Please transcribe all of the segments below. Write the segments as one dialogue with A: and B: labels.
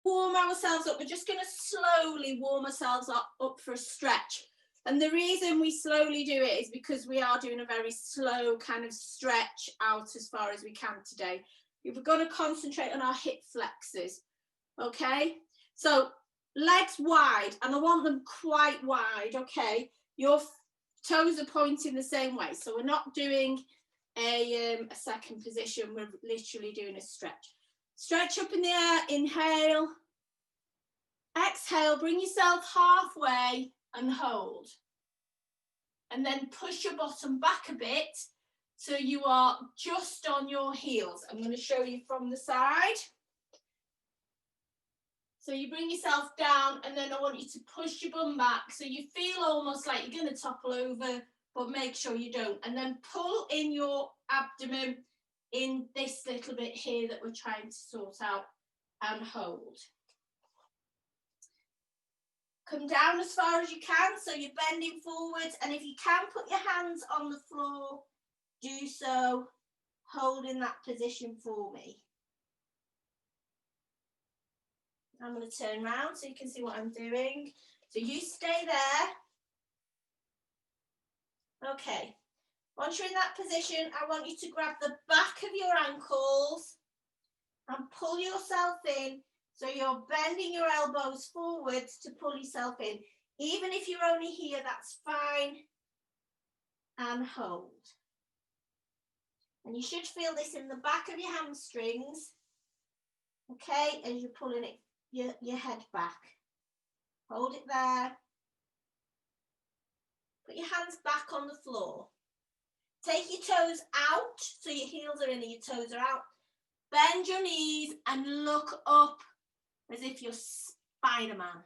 A: warm ourselves up. We're just going to slowly warm ourselves up for a stretch. And the reason we slowly do it is because we are doing a very slow kind of stretch out as far as we can today. We've got to concentrate on our hip flexors, okay? So legs wide, and I want them quite wide, okay? Your toes are pointing the same way, so we're not doing a second position, we're literally doing a stretch. Stretch up in the air, inhale, exhale, bring yourself halfway and hold. And then push your bottom back a bit so you are just on your heels. I'm going to show you from the side. So you bring yourself down, and then I want you to push your bum back so you feel almost like you're going to topple over, but make sure you don't. And then pull in your abdomen in this little bit here that we're trying to sort out, and hold. Come down as far as you can, so you're bending forwards, and if you can put your hands on the floor, do so, holding that position for me. I'm going to turn around so you can see what I'm doing. So you stay there. Okay. Once you're in that position, I want you to grab the back of your ankles and pull yourself in. So you're bending your elbows forwards to pull yourself in. Even if you're only here, that's fine. And hold. And you should feel this in the back of your hamstrings. Okay, as you're pulling it, your head back. Hold it there. Put your hands back on the floor. Take your toes out, so your heels are in and your toes are out. Bend your knees and look up as if you're Spider-Man.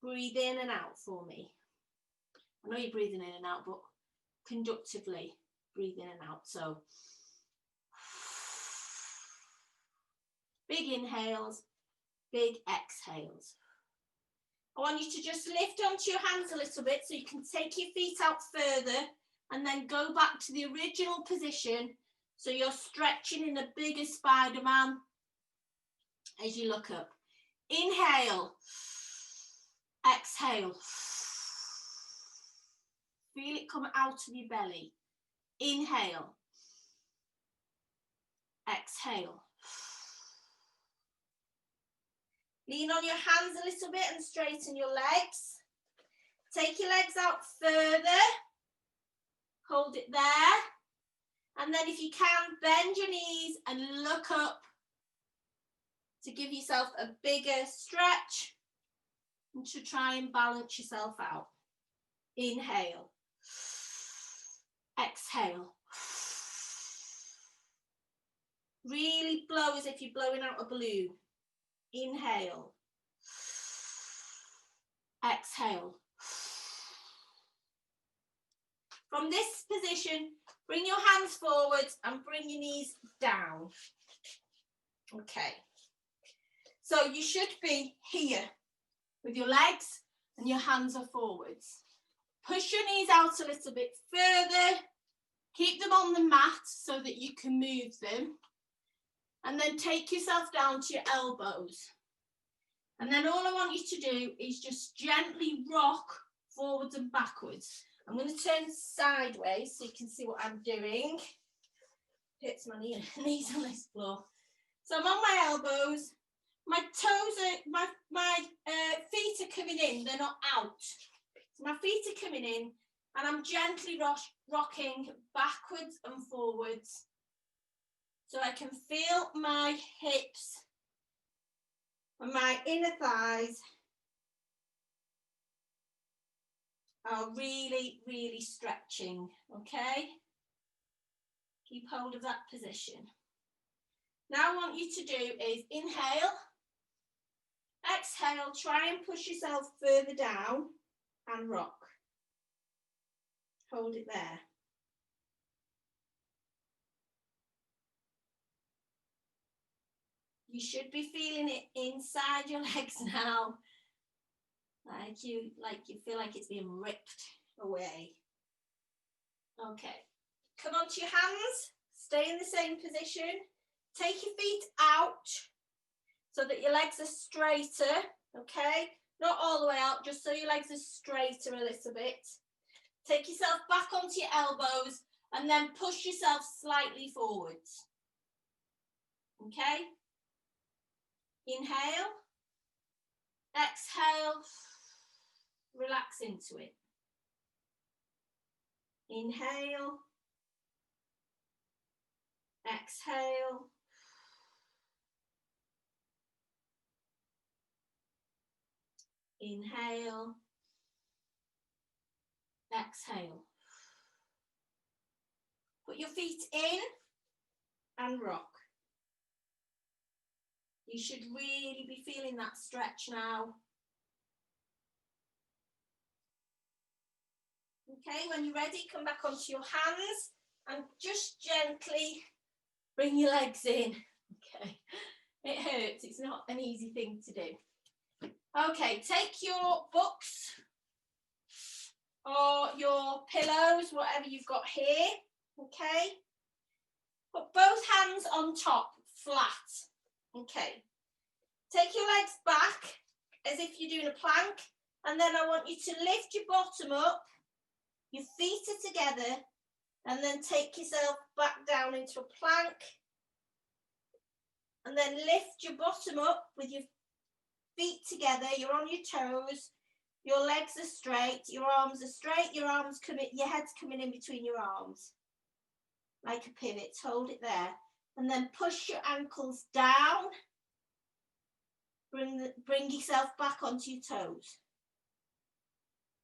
A: Breathe in and out for me. I know you're breathing in and out, but conductively breathe in and out. So big inhales, big exhales. I want you to just lift onto your hands a little bit so you can take your feet out further and then go back to the original position so you're stretching in a bigger Spider-Man as you look up. Inhale, exhale. Feel it come out of your belly. Inhale, exhale. Lean on your hands a little bit and straighten your legs. Take your legs out further. Hold it there. And then if you can, bend your knees and look up to give yourself a bigger stretch and to try and balance yourself out. Inhale. Exhale. Really blow as if you're blowing out a balloon. Inhale. Exhale. From this position, bring your hands forwards and bring your knees down. Okay. So you should be here with your legs and your hands are forwards. Push your knees out a little bit further. Keep them on the mat so that you can move them. And then take yourself down to your elbows. And then all I want you to do is just gently rock forwards and backwards. I'm going to turn sideways so you can see what I'm doing. Hits my knees on this floor. So I'm on my elbows. My toes are, my feet are coming in. They're not out. So my feet are coming in and I'm gently rocking backwards and forwards. So I can feel my hips and my inner thighs are really, really stretching, okay? Keep hold of that position. Now I want you to do is inhale, exhale, try and push yourself further down and rock. Hold it there. You should be feeling it inside your legs now. Like you feel like it's being ripped away. Okay. Come onto your hands. Stay in the same position. Take your feet out so that your legs are straighter, okay? Not all the way out, just so your legs are straighter a little bit. Take yourself back onto your elbows and then push yourself slightly forwards. Okay? Inhale. Exhale. Relax into it. Inhale. Exhale. Inhale. Exhale. Put your feet in and rock. You should really be feeling that stretch now. Okay, when you're ready, come back onto your hands and just gently bring your legs in. Okay, it hurts. It's not an easy thing to do. Okay, take your books or your pillows, whatever you've got here. Okay, put both hands on top, flat. Okay, take your legs back as if you're doing a plank, and then I want you to lift your bottom up, your feet are together, and then take yourself back down into a plank, and then lift your bottom up with your feet together, you're on your toes, your legs are straight, your arms are straight, your head's coming in between your arms, like a pivot. Hold it there, and then push your ankles down. Bring yourself back onto your toes.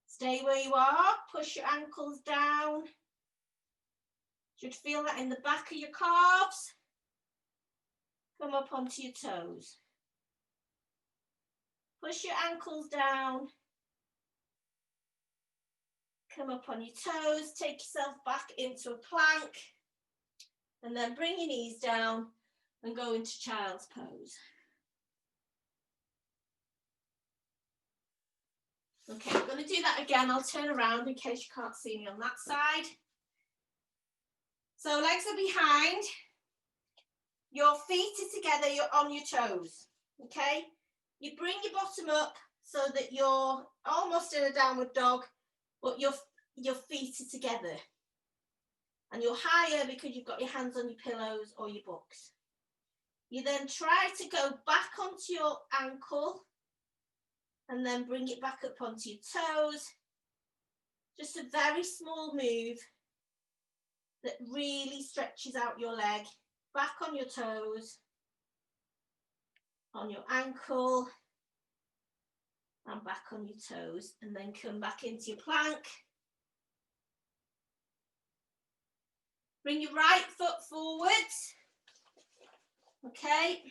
A: Stay where you are, push your ankles down. Should feel that in the back of your calves. Come up onto your toes. Push your ankles down. Come up on your toes, take yourself back into a plank, and then bring your knees down and go into child's pose. Okay, I'm going to do that again. I'll turn around in case you can't see me on that side. So legs are behind, your feet are together, you're on your toes, okay? You bring your bottom up so that you're almost in a downward dog, but your feet are together. And you're higher because you've got your hands on your pillows or your books. You then try to go back onto your ankle and then bring it back up onto your toes. Just a very small move that really stretches out your leg. Back on your toes, on your ankle, and back on your toes, and then come back into your plank. Bring your right foot forwards, okay?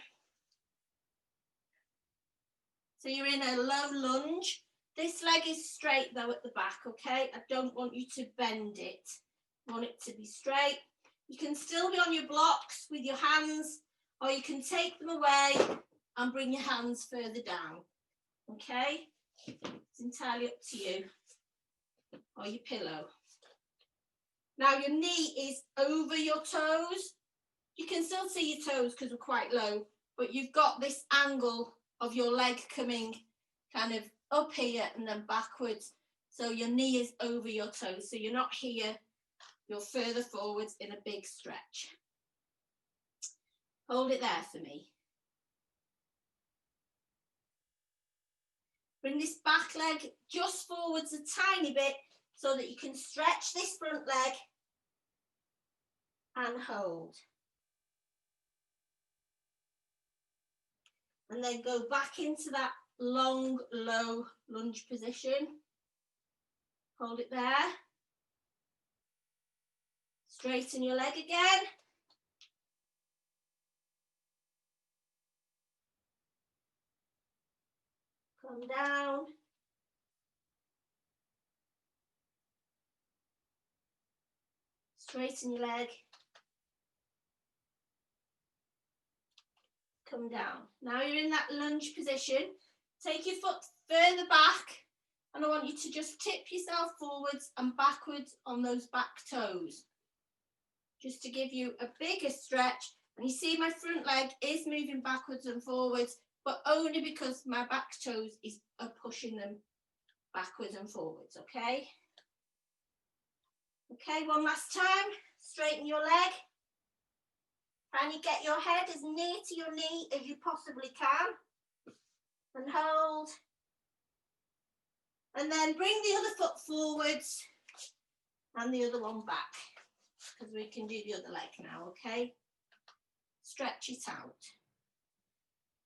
A: So you're in a low lunge. This leg is straight though at the back, okay? I don't want you to bend it. I want it to be straight. You can still be on your blocks with your hands, or you can take them away and bring your hands further down, okay? It's entirely up to you, or your pillow. Now your knee is over your toes. You can still see your toes because we're quite low, but you've got this angle of your leg coming kind of up here and then backwards. So your knee is over your toes. So you're not here, you're further forwards in a big stretch. Hold it there for me. Bring this back leg just forwards a tiny bit so that you can stretch this front leg and hold. And then go back into that long, low lunge position. Hold it there. Straighten your leg again. Come down. Straighten your leg. Come down. Now you're in that lunge position. Take your foot further back, and I want you to just tip yourself forwards and backwards on those back toes, just to give you a bigger stretch. And you see my front leg is moving backwards and forwards but only because my back toes are pushing them backwards and forwards, okay? Okay, one last time. Straighten your leg. Try and get your head as near to your knee as you possibly can. And hold. And then bring the other foot forwards and the other one back, because we can do the other leg now, okay? Stretch it out.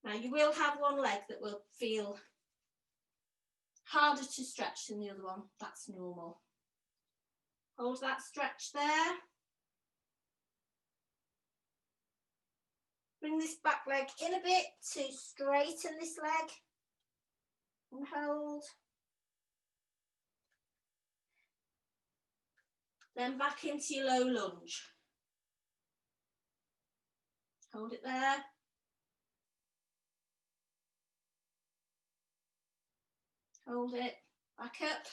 A: Now you will have one leg that will feel harder to stretch than the other one. That's normal. Hold that stretch there. Bring this back leg in a bit to straighten this leg. And hold. Then back into your low lunge. Hold it there. Hold it. Back up.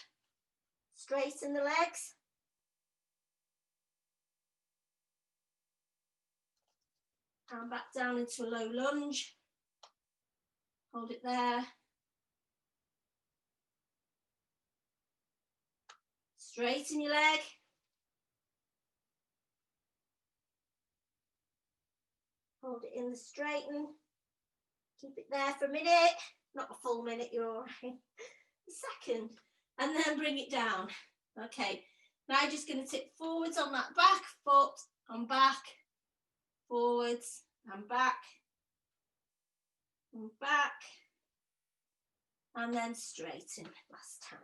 A: Straighten the legs. And back down into a low lunge. Hold it there. Straighten your leg. Hold it in the straighten. Keep it there for a minute. Not a full minute, you're all right. A second. And then bring it down. Okay. Now just going to tip forwards on that back foot and back. Forwards and back. And back. And then straighten last time.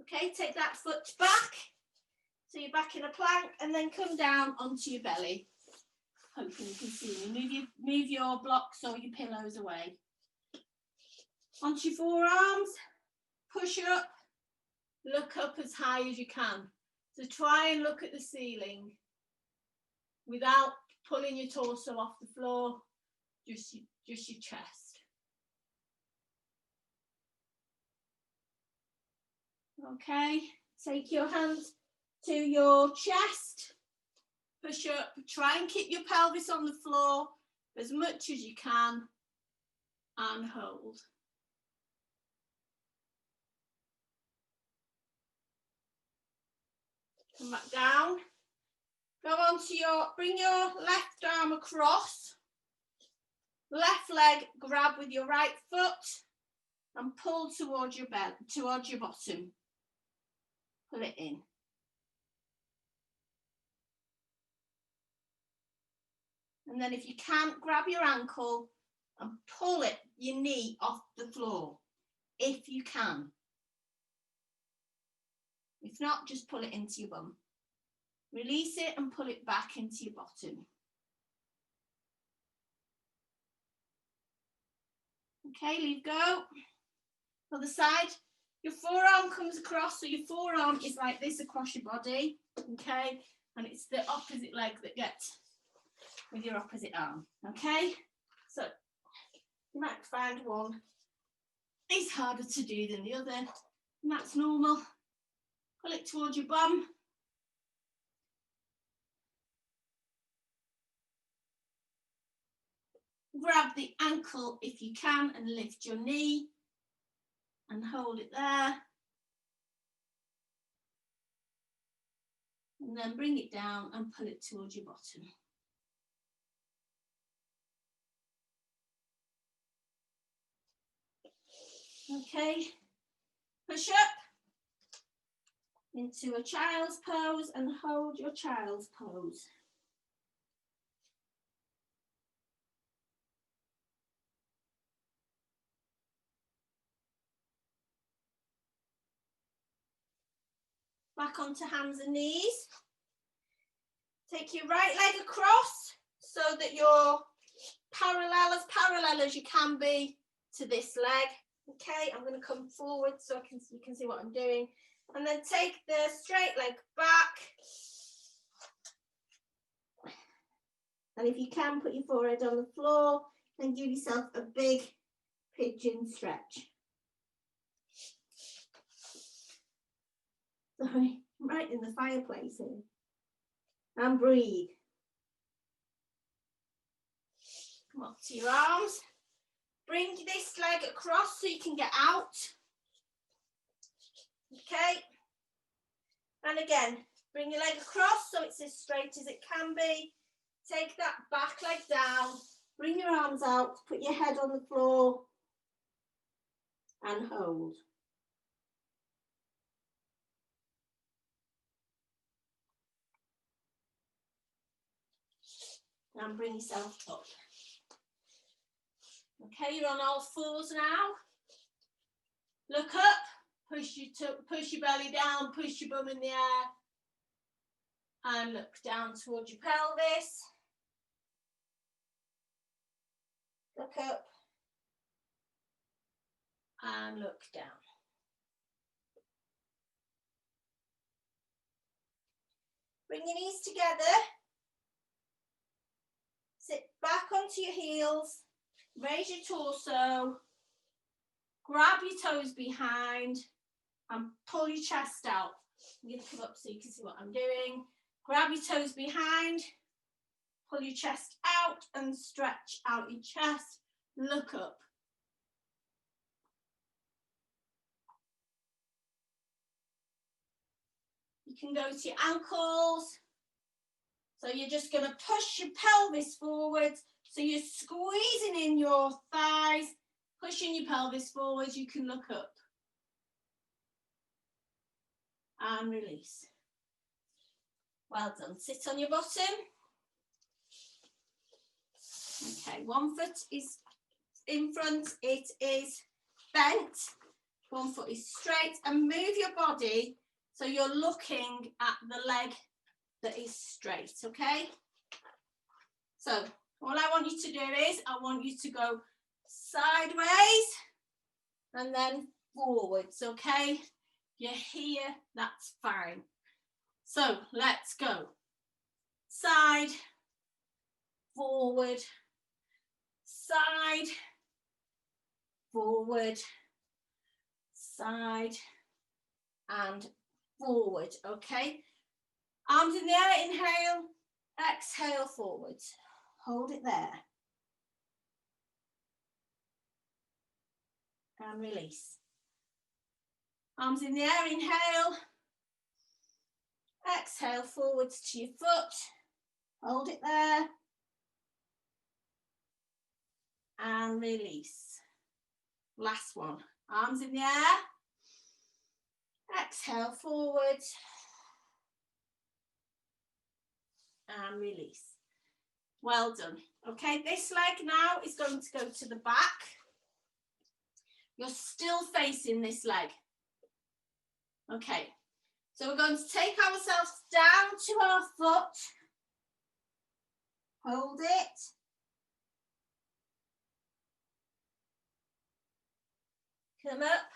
A: Okay, take that foot back, so you're back in a plank, and then come down onto your belly. Hopefully you can see me. Move your blocks or your pillows away. Onto your forearms, push up, look up as high as you can. So try and look at the ceiling without pulling your torso off the floor, just your chest. Okay, take your hands to your chest, push up, try and keep your pelvis on the floor as much as you can, and hold. Come back down. Go on to bring your left arm across, left leg grab with your right foot and pull towards your belly, towards your bottom. Pull it in. And then if you can't, grab your ankle and pull your knee off the floor, if you can. If not, just pull it into your bum. Release it and pull it back into your bottom. Okay, leave go. Other side. Your forearm comes across, so your forearm is like this across your body, okay? And it's the opposite leg that gets with your opposite arm, okay? So you might find one is harder to do than the other, and that's normal. Pull it towards your bum. Grab the ankle if you can and lift your knee and hold it there. And then bring it down and pull it towards your bottom. Okay, push up into a child's pose and hold your child's pose. Back onto hands and knees. Take your right leg across so that you're parallel as you can be to this leg. Okay, I'm going to come forward so you can see what I'm doing. And then take the straight leg back. And if you can, put your forehead on the floor and give yourself a big pigeon stretch. Sorry, I'm right in the fireplace here. And breathe. Come up to your arms. Bring this leg across so you can get out. Okay. And again, bring your leg across so it's as straight as it can be. Take that back leg down. Bring your arms out. Put your head on the floor. And hold. And bring yourself up. Okay, you're on all fours now. Look up, push your belly down, push your bum in the air. And look down towards your pelvis. Look up. And look down. Bring your knees together. Sit back onto your heels. Raise your torso. Grab your toes behind and pull your chest out. I'm going to come up so you can see what I'm doing. Grab your toes behind. Pull your chest out and stretch out your chest. Look up. You can go to your ankles. So you're just going to push your pelvis forward. So you're squeezing in your thighs, pushing your pelvis forward. You can look up. And release. Well done. Sit on your bottom. Okay, one foot is in front. It is bent. One foot is straight. And move your body so you're looking at the leg that is straight, okay? So all I want you to do is I want you to go sideways and then forwards, okay? You're here, that's fine. So let's go. Side, forward, side, forward, side, and forward, okay? Arms in the air, inhale, exhale, forwards. Hold it there. And release. Arms in the air, inhale. Exhale, forwards to your foot. Hold it there. And release. Last one. Arms in the air. Exhale, forwards. And release. Well done. Okay, this leg now is going to go to the back. You're still facing this leg. Okay, so we're going to take ourselves down to our foot. Hold it. Come up.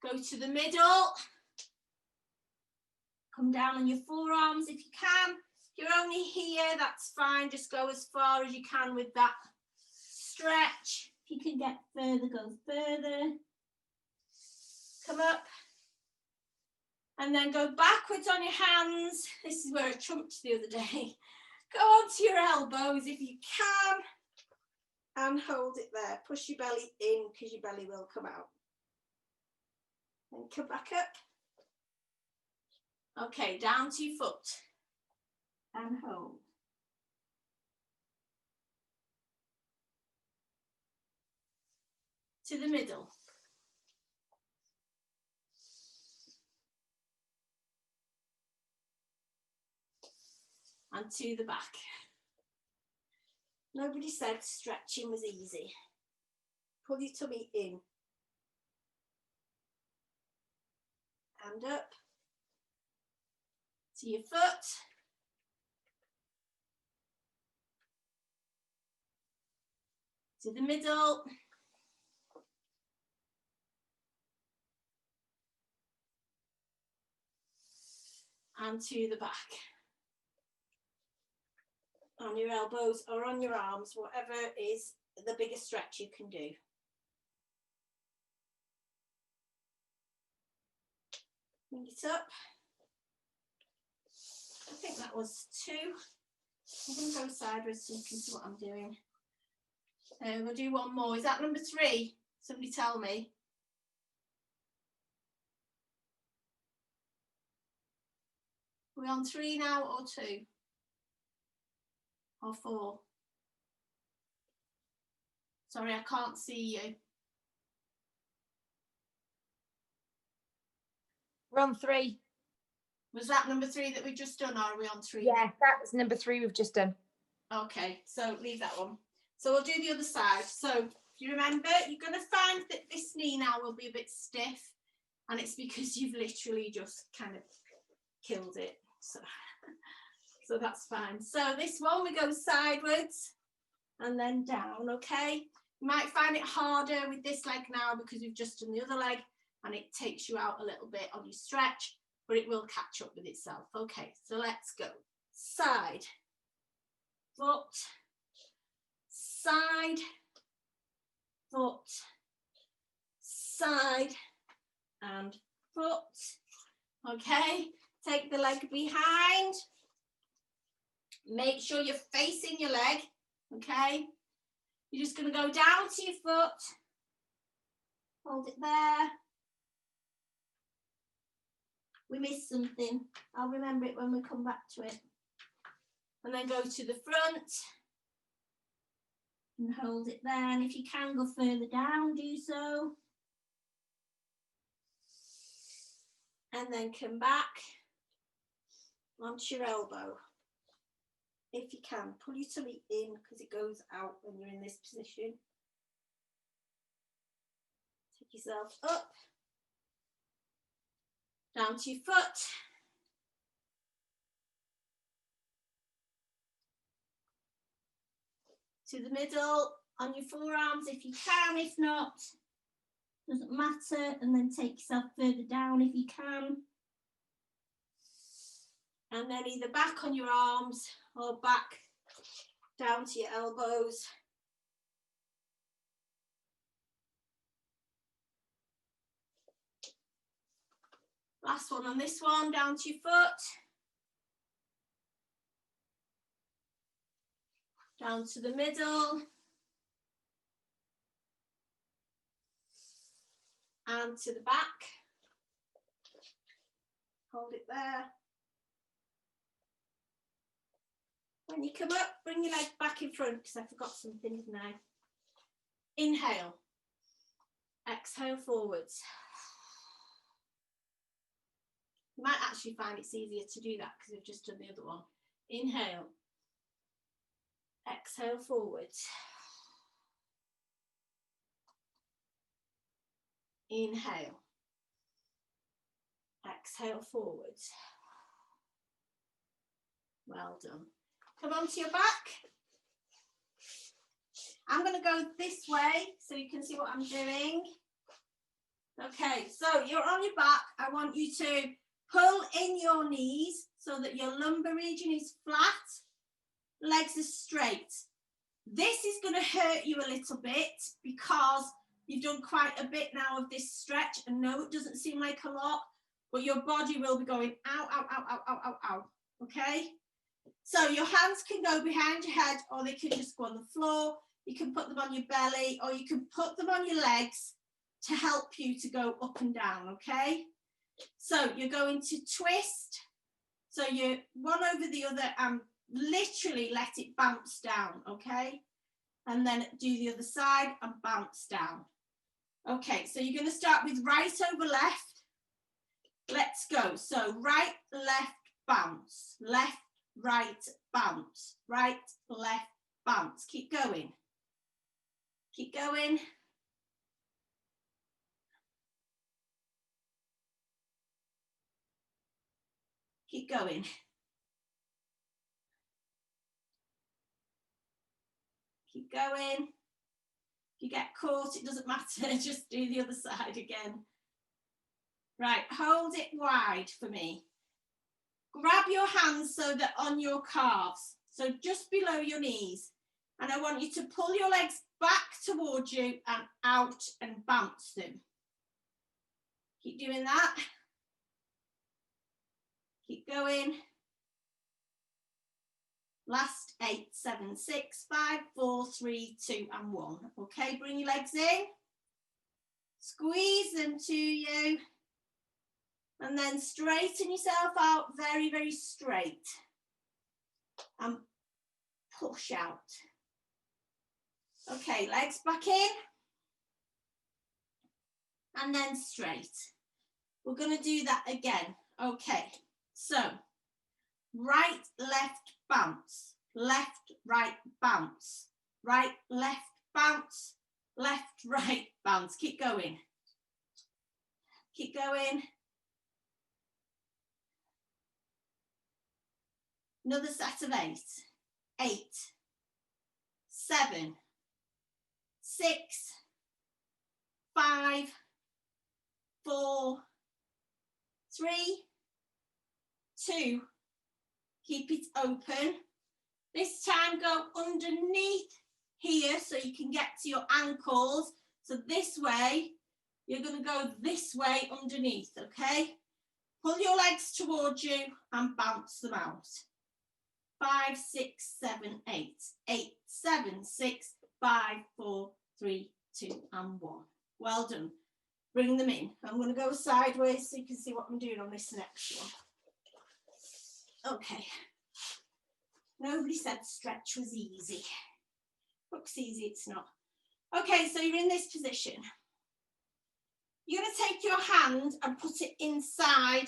A: Go to the middle. Come down on your forearms if you can. If you're only here, that's fine. Just go as far as you can with that stretch. If you can get further, go further. Come up. And then go backwards on your hands. This is where I trumped the other day. Go onto your elbows if you can. And hold it there. Push your belly in because your belly will come out. And come back up. Okay, down to your foot. And hold. To the middle. And to the back. Nobody said stretching was easy. Pull your tummy in. And up. To your foot. To the middle. And to the back. On your elbows or on your arms, whatever is the biggest stretch you can do. Bring it up. I think that was 2. I'm going to go sideways so you can see what I'm doing. We'll do one more. Is that number 3? Somebody tell me. Are we on 3 now or 2? Or 4? Sorry, I can't see you.
B: We're on 3.
A: Was that number 3 that we've just done, or are we on 3?
B: Yeah, that was number 3 we've just done.
A: Okay, so leave that one. So we'll do the other side. So if you remember, you're going to find that this knee now will be a bit stiff, and it's because you've literally just kind of killed it. So that's fine. So this one, we go sideways and then down, okay? You might find it harder with this leg now because we've just done the other leg, and it takes you out a little bit on your stretch, but it will catch up with itself. Okay, so let's go. Side, foot, side, foot, side, and foot. Okay, take the leg behind. Make sure you're facing your leg, okay? You're just going to go down to your foot. Hold it there. We missed something. I'll remember it when we come back to it. And then go to the front and hold it there. And if you can go further down, do so. And then come back onto your elbow. If you can, pull your tummy in because it goes out when you're in this position. Take yourself up. Down to your foot. To the middle on your forearms if you can, if not, doesn't matter. And then take yourself further down if you can. And then either back on your arms or back down to your elbows. Last one on this one, down to your foot. Down to the middle. And to the back. Hold it there. When you come up, bring your leg back in front because I forgot something, didn't I? Inhale. Exhale forwards. You might actually find it's easier to do that because we've just done the other one. Inhale. Exhale forwards. Inhale. Exhale forwards. Well done. Come onto your back. I'm going to go this way so you can see what I'm doing. Okay, so you're on your back. I want you to pull in your knees so that your lumbar region is flat, legs are straight. This is going to hurt you a little bit because you've done quite a bit now of this stretch, and no, it doesn't seem like a lot, but your body will be going ow, ow, ow, ow, ow, ow, ow, okay? So your hands can go behind your head, or they can just go on the floor. You can put them on your belly, or you can put them on your legs to help you to go up and down, okay? So you're going to twist. So you're one over the other and literally let it bounce down, okay? And then do the other side and bounce down. Okay, so you're going to start with right over left. Let's go. So right, left, bounce. Left, right, bounce. Right, left, bounce. Keep going. Keep going. Keep going. Keep going. If you get caught, it doesn't matter. Just do the other side again. Right, hold it wide for me. Grab your hands so that on your calves, so just below your knees. And I want you to pull your legs back towards you and out and bounce them. Keep doing that. Keep going. Last 8, 7, 6, 5, 4, 3, 2, and 1. Okay, bring your legs in. Squeeze them to you. And then straighten yourself out very, very straight. And push out. Okay, legs back in. And then straight. We're going to do that again. Okay, so right, left, bounce. Left, right, bounce. Right, left, bounce. Left, right, bounce. Keep going. Keep going. Another set of 8. 8, 7, 6, 5, 4, 3, 2. Keep it open. This time go underneath here so you can get to your ankles. So this way, you're going to go this way underneath, okay? Pull your legs towards you and bounce them out. 5, 6, 7, 8. 8, 7, 6, 5, 4, 3, 2, and 1. Well done. Bring them in. I'm going to go sideways so you can see what I'm doing on this next one. Okay. Nobody said stretch was easy. Looks easy, it's not. Okay, so you're in this position. You're going to take your hand and put it inside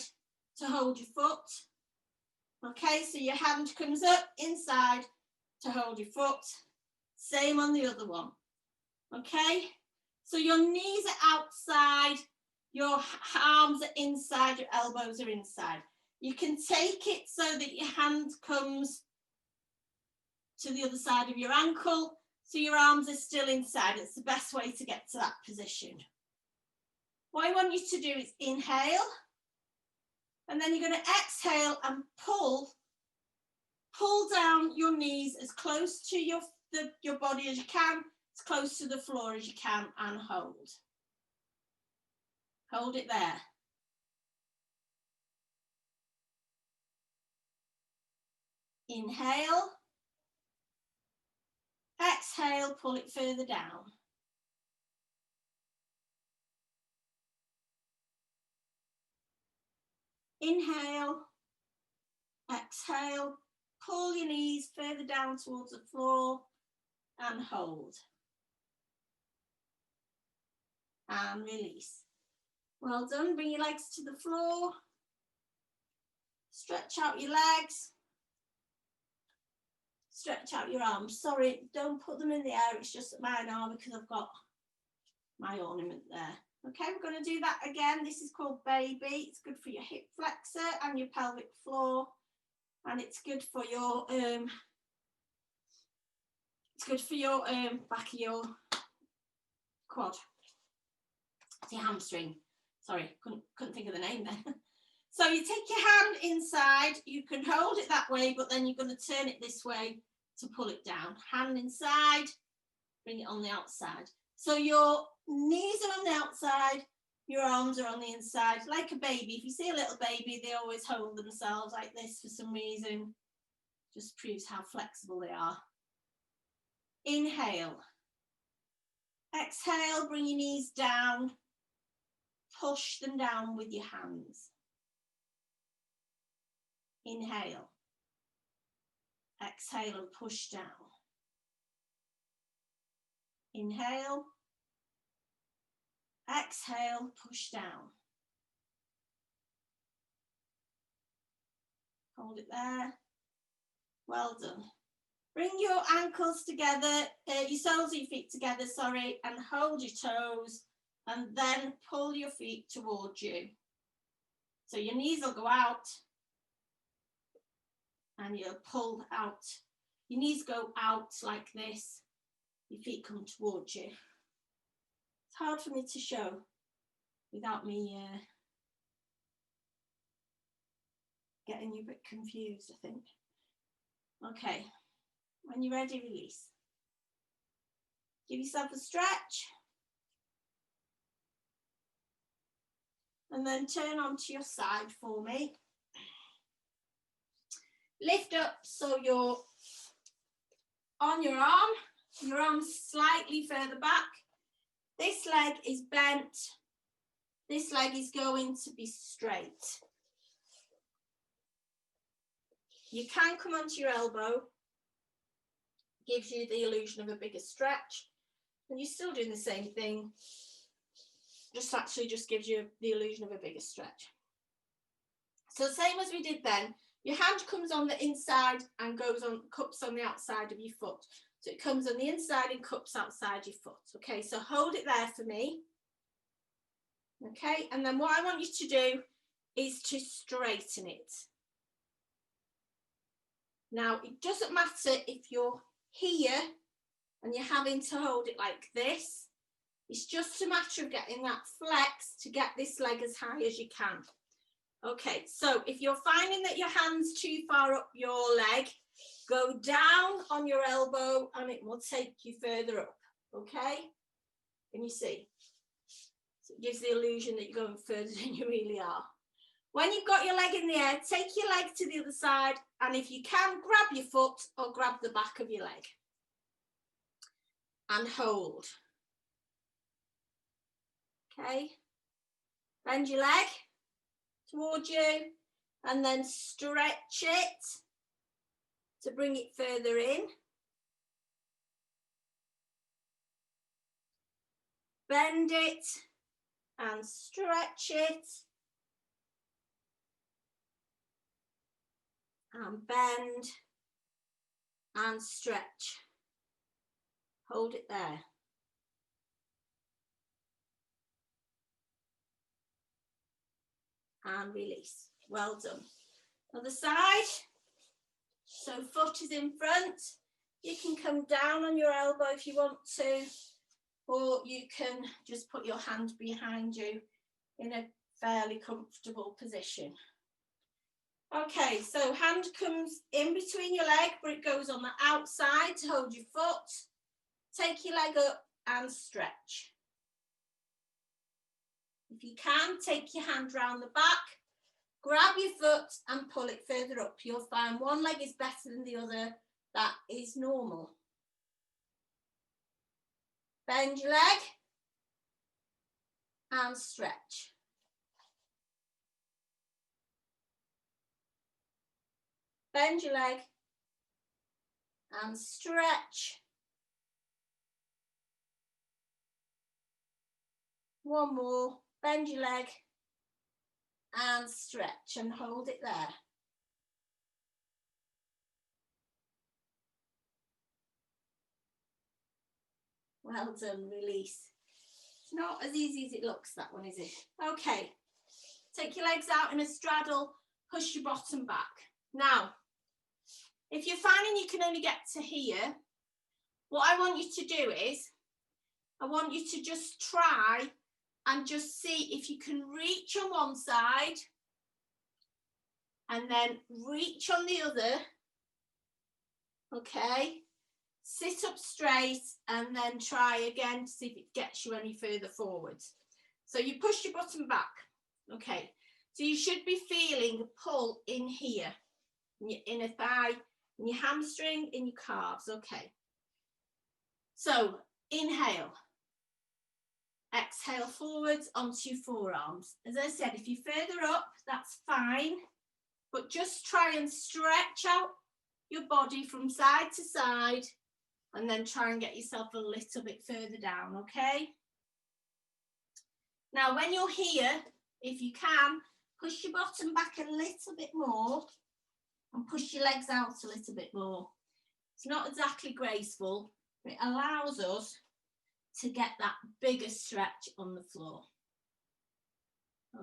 A: to hold your foot. Okay, so your hand comes up inside to hold your foot. Same on the other one. Okay, so your knees are outside, your arms are inside, your elbows are inside. You can take it so that your hand comes to the other side of your ankle, so your arms are still inside. It's the best way to get to that position. What I want you to do is inhale, and then you're going to exhale and pull down your knees as close to your body as you can, as close to the floor as you can, and hold. Hold it there. Inhale. Exhale, pull it further down. Inhale. Exhale. Pull your knees further down towards the floor and hold. And release. Well done. Bring your legs to the floor. Stretch out your legs. Stretch out your arms. Sorry, don't put them in the air. It's just that mine are because I've got my ornament there. Okay, we're going to do that again. This is called baby. It's good for your hip flexor and your pelvic floor. And it's good for your back of your quad. It's your hamstring. Sorry, couldn't think of the name then. So you take your hand inside, you can hold it that way, but then you're going to turn it this way to pull it down. Hand inside, bring it on the outside. So your knees are on the outside, your arms are on the inside, like a baby. If you see a little baby, they always hold themselves like this for some reason. Just proves how flexible they are. Inhale. Exhale, bring your knees down. Push them down with your hands. Inhale. Exhale and push down. Inhale. Exhale, push down. Hold it there. Well done. Bring your ankles together, your soles of your feet together, sorry, and hold your toes, and then pull your feet towards you. So your knees will go out, and you'll pull out. Your knees go out like this. Your feet come towards you. It's hard for me to show without me getting you a bit confused, I think. Okay, when you're ready, release. Give yourself a stretch. And then turn onto your side for me. Lift up so you're on your arm's slightly further back. This leg is bent. This leg is going to be straight. You can come onto your elbow. Gives you the illusion of a bigger stretch. And you're still doing the same thing. Just gives you the illusion of a bigger stretch. So same as we did then, your hand comes on the inside and cups on the outside of your foot. So it comes on the inside and cups outside your foot. Okay, so hold it there for me. Okay, and then what I want you to do is to straighten it. Now, it doesn't matter if you're here and you're having to hold it like this. It's just a matter of getting that flex to get this leg as high as you can. Okay, so if you're finding that your hand's too far up your leg, go down on your elbow and it will take you further up, okay? Can you see? So it gives the illusion that you're going further than you really are. When you've got your leg in the air, take your leg to the other side, and if you can, grab your foot or grab the back of your leg. And hold. Okay? Bend your leg towards you, and then stretch it to bring it further in. Bend it and stretch it. And bend and stretch. Hold it there. And release. Well done. Other side. So foot is in front. You can come down on your elbow if you want to, or you can just put your hand behind you in a fairly comfortable position. Okay, so hand comes in between your leg, but it goes on the outside to hold your foot. Take your leg up and stretch. If you can, take your hand round the back, grab your foot and pull it further up. You'll find one leg is better than the other. That is normal. Bend your leg and stretch. Bend your leg and stretch. One more. Bend your leg and stretch and hold it there. Well done, release. It's not as easy as it looks, that one, is it? Okay, take your legs out in a straddle, push your bottom back. Now, if you're finding you can only get to here, what I want you to do is, I want you to just try and just see if you can reach on one side and then reach on the other, okay? Sit up straight and then try again to see if it gets you any further forward. So you push your bottom back, okay? So you should be feeling a pull in here, in your inner thigh, in your hamstring, in your calves, okay? So inhale, exhale forwards onto your forearms. As I said, if you're further up, that's fine, but just try and stretch out your body from side to side and then try and get yourself a little bit further down, okay? Now, when you're here, if you can, push your bottom back a little bit more and push your legs out a little bit more. It's not exactly graceful, but it allows us to get that bigger stretch on the floor.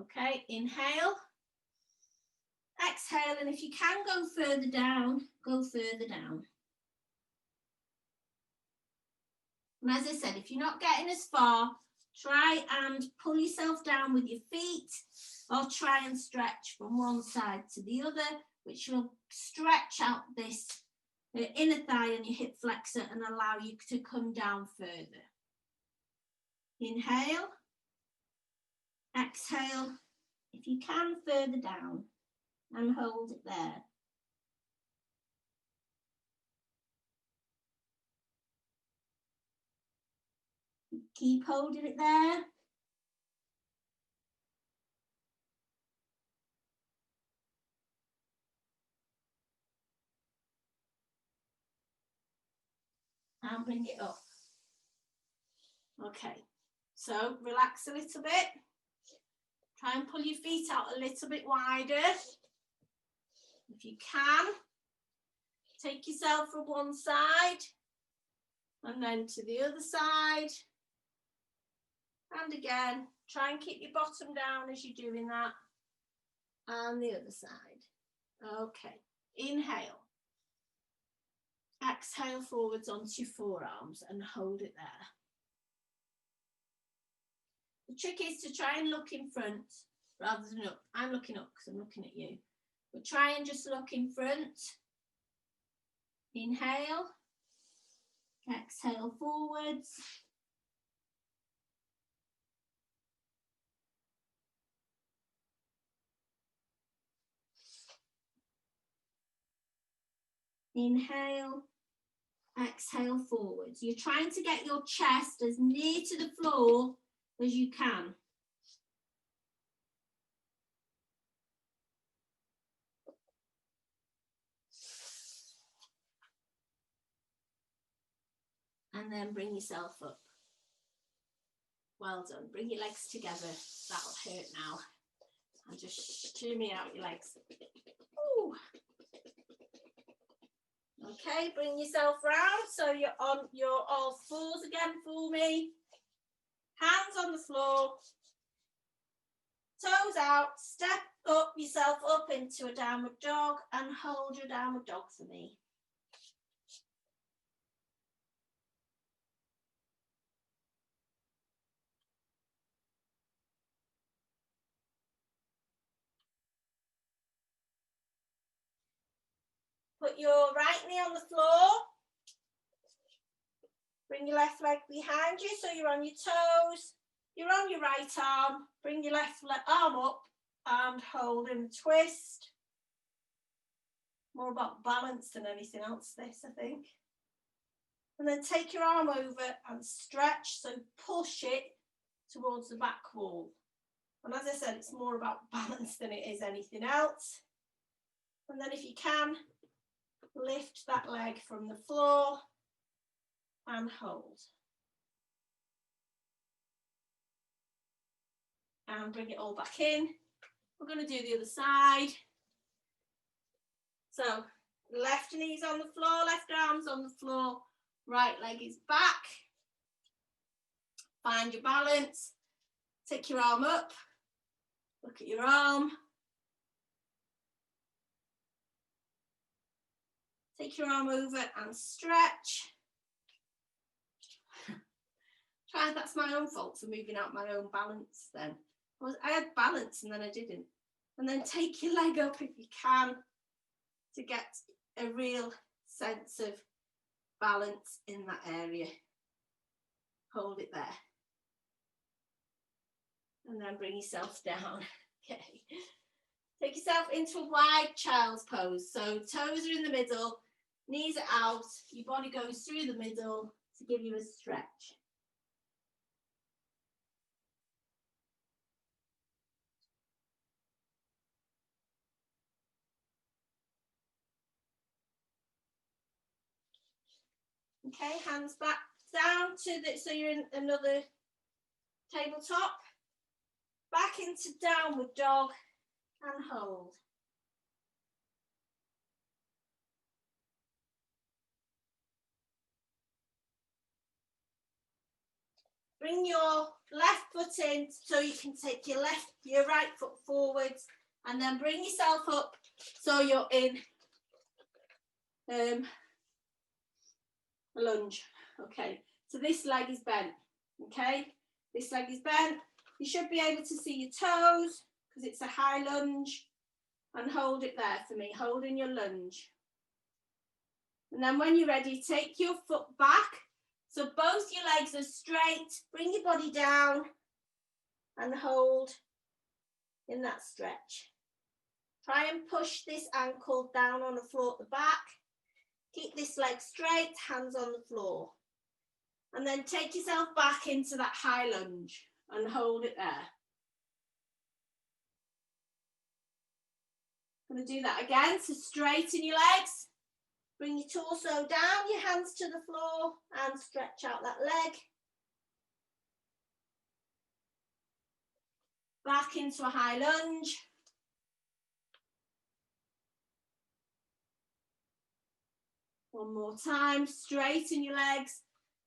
A: Okay, inhale, exhale, and if you can go further down, go further down. And as I said, if you're not getting as far, try and pull yourself down with your feet or try and stretch from one side to the other, which will stretch out this inner thigh and your hip flexor and allow you to come down further. Inhale, exhale, if you can further down and hold it there. Keep holding it there. And bring it up. Okay, so relax a little bit. Try and pull your feet out a little bit wider. If you can, take yourself from one side and then to the other side. And again, try and keep your bottom down as you're doing that. And the other side. Okay, inhale. Exhale forwards onto your forearms and hold it there. The trick is to try and look in front rather than up. I'm looking up because I'm looking at you. But try and just look in front. Inhale. Exhale forwards. Inhale. Exhale forwards. You're trying to get your chest as near to the floor as you can. And then bring yourself up. Well done. Bring your legs together. That'll hurt now. And just shimmy out your legs. Ooh. Okay, bring yourself round so you're on your all fours again for me. Hands on the floor. Toes out. Step up yourself up into a downward dog and hold your downward dog for me. Put your right knee on the floor. Bring your left leg behind you so you're on your toes. You're on your right arm. Bring your left arm up and hold and twist. More about balance than anything else, this, I think. And then take your arm over and stretch, so push it towards the back wall. And as I said, it's more about balance than it is anything else. And then if you can, lift that leg from the floor and hold. And bring it all back in. We're going to do the other side. So left knee's on the floor, left arm's on the floor, right leg is back. Find your balance. Take your arm up. Look at your arm. Take your arm over and stretch. That's my own fault for moving out my own balance then. I had balance and then I didn't. And then take your leg up if you can to get a real sense of balance in that area. Hold it there. And then bring yourself down. Okay. Take yourself into a wide child's pose. So toes are in the middle, knees are out, your body goes through the middle to give you a stretch. Okay, hands back down to the, so you're in another tabletop. Back into downward dog and hold. Bring your left foot in so you can take your right foot forwards and then bring yourself up so you're in a lunge. Okay, so this leg is bent. Okay, this leg is bent. You should be able to see your toes because it's a high lunge, and hold it there for me, holding your lunge. And then when you're ready, take your foot back. So both your legs are straight, bring your body down and hold in that stretch. Try and push this ankle down on the floor at the back. Keep this leg straight, hands on the floor. And then take yourself back into that high lunge and hold it there. I'm going to do that again. So straighten your legs. Bring your torso down, your hands to the floor, and stretch out that leg. Back into a high lunge. One more time, straighten your legs.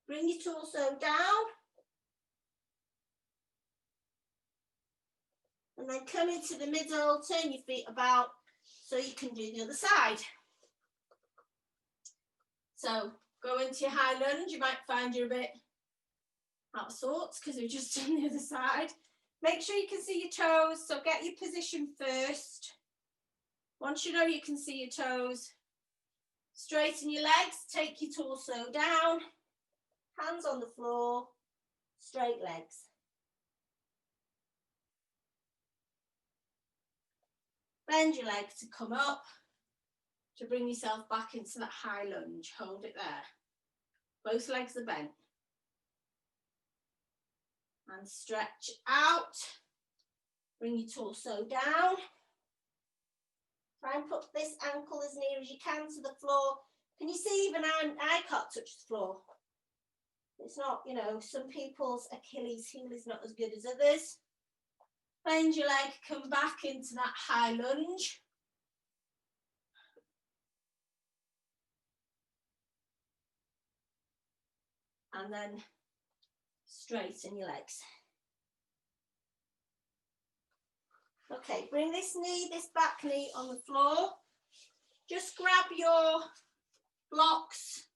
A: Bring your torso down. And then come into the middle, turn your feet about so you can do the other side. So go into your high lunge. You might find you're a bit out of sorts because we've just done the other side. Make sure you can see your toes, so get your position first. Once you know you can see your toes, straighten your legs, take your torso down, hands on the floor, straight legs. Bend your leg to come up, to bring yourself back into that high lunge. Hold it there. Both legs are bent. And stretch out. Bring your torso down. Try and put this ankle as near as you can to the floor. Can you see even I can't touch the floor? It's not, you know, some people's Achilles heel is not as good as others. Bend your leg, come back into that high lunge. And then straighten your legs. Okay, bring this back knee on the floor. Just grab your blocks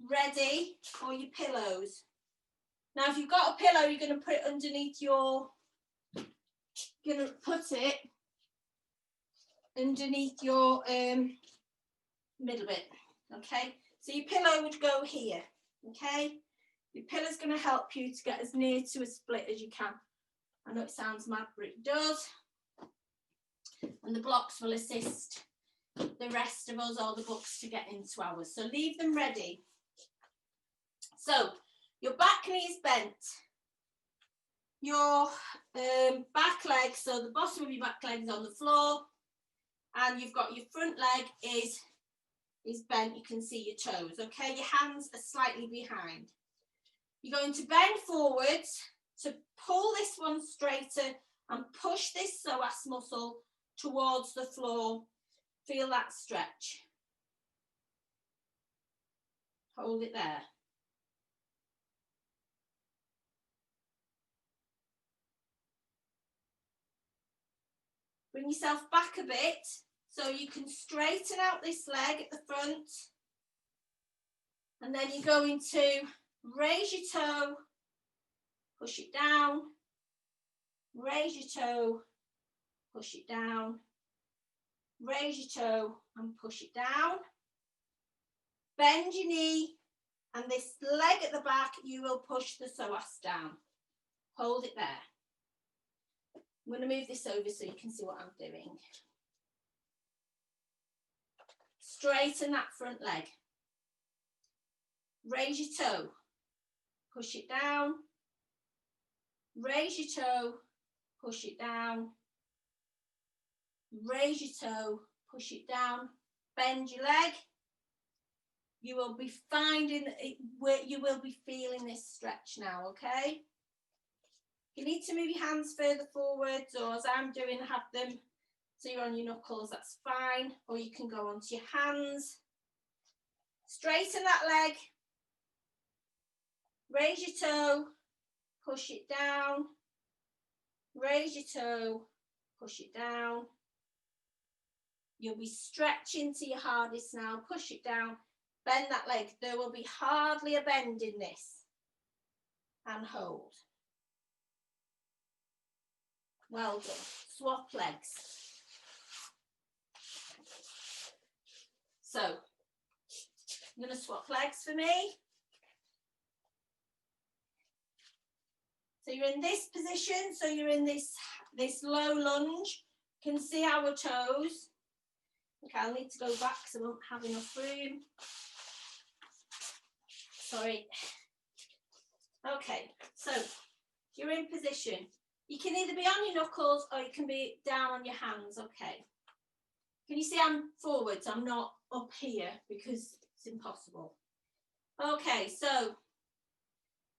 A: ready or your pillows. Now, if you've got a pillow, you're going to put it underneath your, middle bit, okay? So your pillow would go here, okay? Your pillow's going to help you to get as near to a split as you can. I know it sounds mad, but it does. And the blocks will assist the rest of us or the books to get into ours. So leave them ready. So your back knee is bent. Your back leg, so the bottom of your back leg is on the floor, and you've got your front leg is bent. You can see your toes, okay? Your hands are slightly behind. You're going to bend forwards to pull this one straighter and push this psoas muscle towards the floor. Feel that stretch. Hold it there. Bring yourself back a bit so you can straighten out this leg at the front. And then you're going to raise your toe, push it down, raise your toe, push it down, raise your toe and push it down. Bend your knee, and this leg at the back, you will push the psoas down. Hold it there. I'm going to move this over so you can see what I'm doing. Straighten that front leg. Raise your toe, push it down. Raise your toe, push it down. Raise your toe, push it down. Bend your leg. You will be finding it, you will be feeling this stretch now, okay? If you need to move your hands further forwards, or as I'm doing, have them so you're on your knuckles, that's fine. Or you can go onto your hands. Straighten that leg. Raise your toe, push it down. Raise your toe, push it down. You'll be stretching to your hardest now. Push it down. Bend that leg. There will be hardly a bend in this. And hold. Well done. Swap legs. So, I'm going to swap legs for me. So you're in this position. So you're in this low lunge. You can see our toes. Okay, I'll need to go back because I won't have enough room. sorry. Okay, so you're in position. You can either be on your knuckles or you can be down on your hands. Okay. Can you see I'm forwards? I'm not up here because it's impossible. Okay, so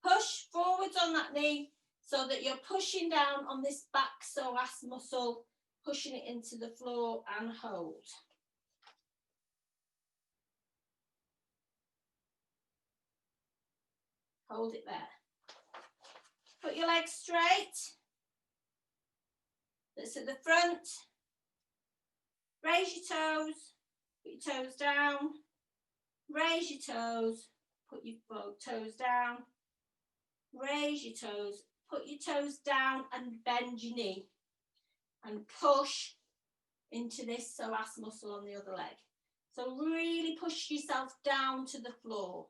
A: push forwards on that knee so that you're pushing down on this back psoas muscle, pushing it into the floor and hold. Hold it there. Put your legs straight. That's at the front. Raise your toes. Put your toes down. Raise your toes. Put your toes down. Raise your toes. Put your toes down and bend your knee. And push into this psoas muscle on the other leg. So really push yourself down to the floor.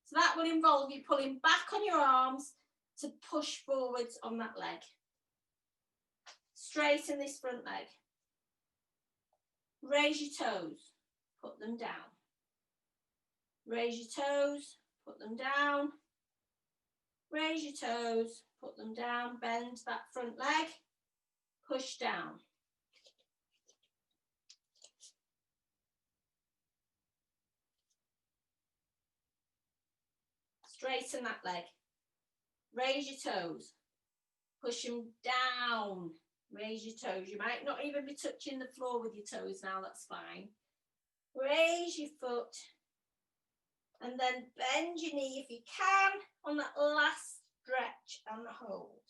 A: So that will involve you pulling back on your arms to push forwards on that leg. Straighten this front leg. Raise your toes, put them down. Raise your toes, put them down. Raise your toes, put them down. Bend that front leg, push down. Straighten that leg. Raise your toes. Push them down. Raise your toes. You might not even be touching the floor with your toes now, that's fine. Raise your foot. And then bend your knee if you can on that last stretch and hold.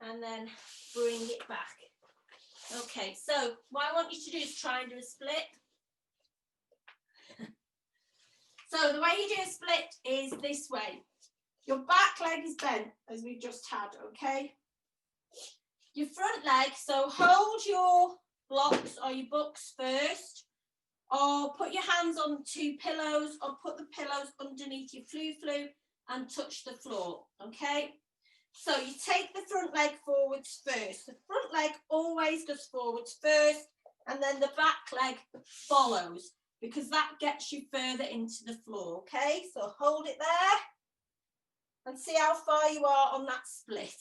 A: And then bring it back. Okay, so what I want you to do is try and do a split. So the way you do a split is this way. Your back leg is bent, as we just had, okay? Your front leg, so hold your blocks or your books first, or put your hands on 2 pillows, or put the pillows underneath your flu and touch the floor, okay? So you take the front leg forwards first. The front leg always goes forwards first, and then the back leg follows, because that gets you further into the floor, okay? So hold it there and see how far you are on that split.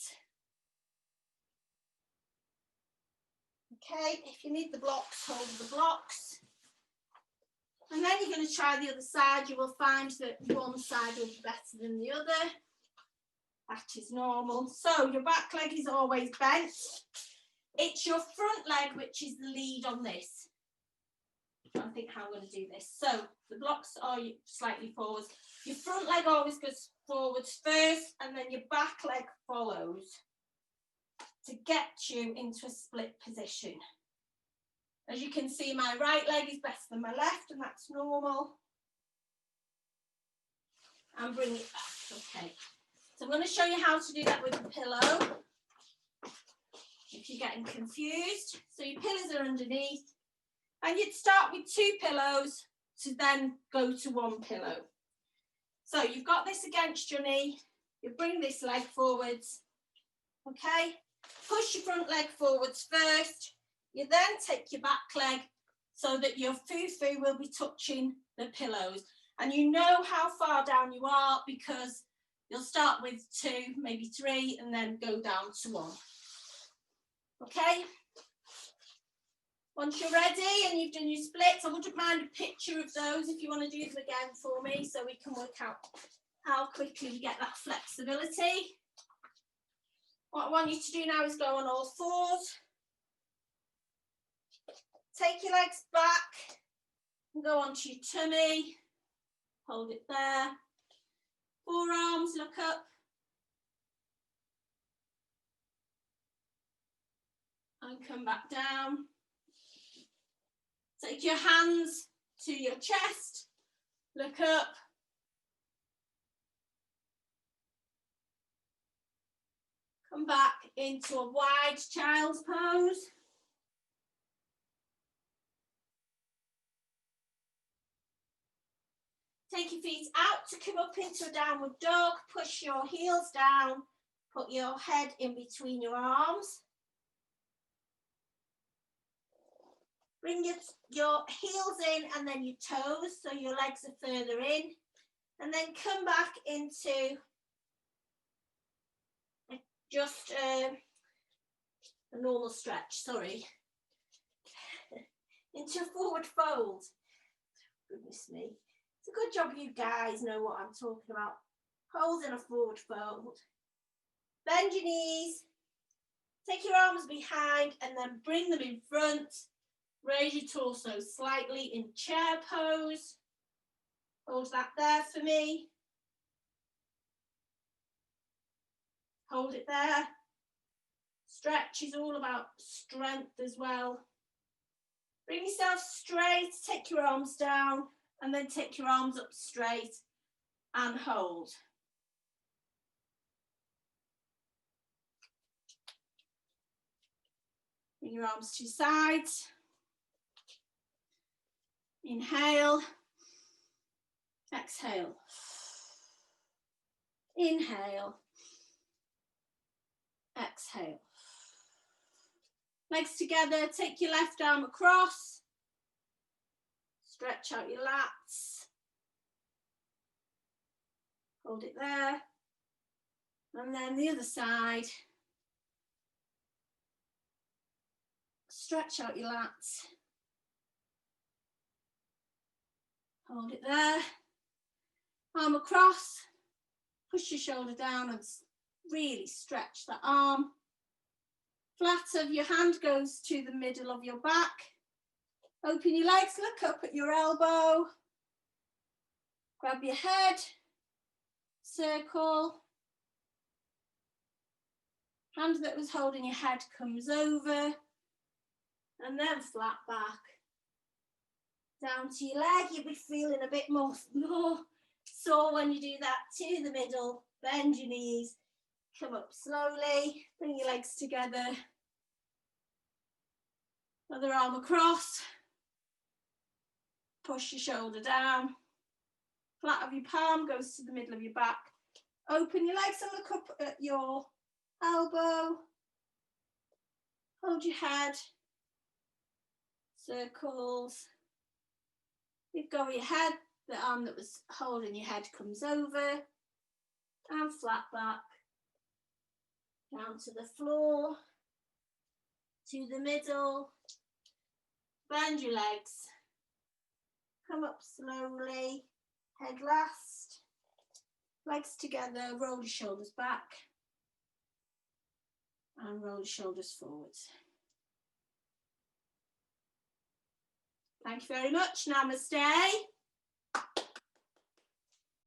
A: Okay, if you need the blocks, hold the blocks. And then you're going to try the other side. You will find that one side will be better than the other. That is normal. So your back leg is always bent. It's your front leg which is the lead on this. I don't think how I'm going to do this. So the blocks are slightly forwards. Your front leg always goes forwards first, and then your back leg follows to get you into a split position. As you can see, my right leg is better than my left, and that's normal. And bring it back. Okay. So I'm going to show you how to do that with the pillow, if you're getting confused. So your pillows are underneath, and you'd start with 2 pillows to then go to 1 pillow. So you've got this against your knee, you bring this leg forwards, okay? Push your front leg forwards first, you then take your back leg so that your foo-foo will be touching the pillows. And you know how far down you are because you'll start with 2, maybe 3, and then go down to 1. Okay? Once you're ready and you've done your splits, I wouldn't mind a picture of those if you want to do them again for me so we can work out how quickly we get that flexibility. What I want you to do now is go on all 4s. Take your legs back and go onto your tummy. Hold it there. Forearms, look up. And come back down. Take your hands to your chest. Look up. Come back into a wide child's pose. Take your feet out to come up into a downward dog. Push your heels down. Put your head in between your arms. Bring your heels in and then your toes, so your legs are further in. And then come back into just a normal stretch, sorry. Into a forward fold. Goodness me. It's a good job you guys know what I'm talking about. Hold in a forward fold. Bend your knees. Take your arms behind and then bring them in front. Raise your torso slightly in chair pose. Hold that there for me. Hold it there. Stretch is all about strength as well. Bring yourself straight, take your arms down, and then take your arms up straight and hold. Bring your arms to your sides. Inhale. Exhale. Inhale. Exhale. Legs together, take your left arm across. Stretch out your lats. Hold it there. And then the other side. Stretch out your lats. Hold it there. Arm across. Push your shoulder down and really stretch the arm. Flat of your hand goes to the middle of your back. Open your legs, look up at your elbow. Grab your head. Circle. Hand that was holding your head comes over. And then flat back. Down to your leg. You'll be feeling a bit more sore when you do that. To the middle. Bend your knees. Come up slowly. Bring your legs together. Other arm across. Push your shoulder down. Flat of your palm goes to the middle of your back. Open your legs and look up at your elbow. Hold your head. Circles. Let go of your head. The arm that was holding your head comes over. And flat back. Down to the floor. To the middle. Bend your legs. Come up slowly. Head last. Legs together. Roll your shoulders back. And roll your shoulders forwards. Thank you very much. Namaste.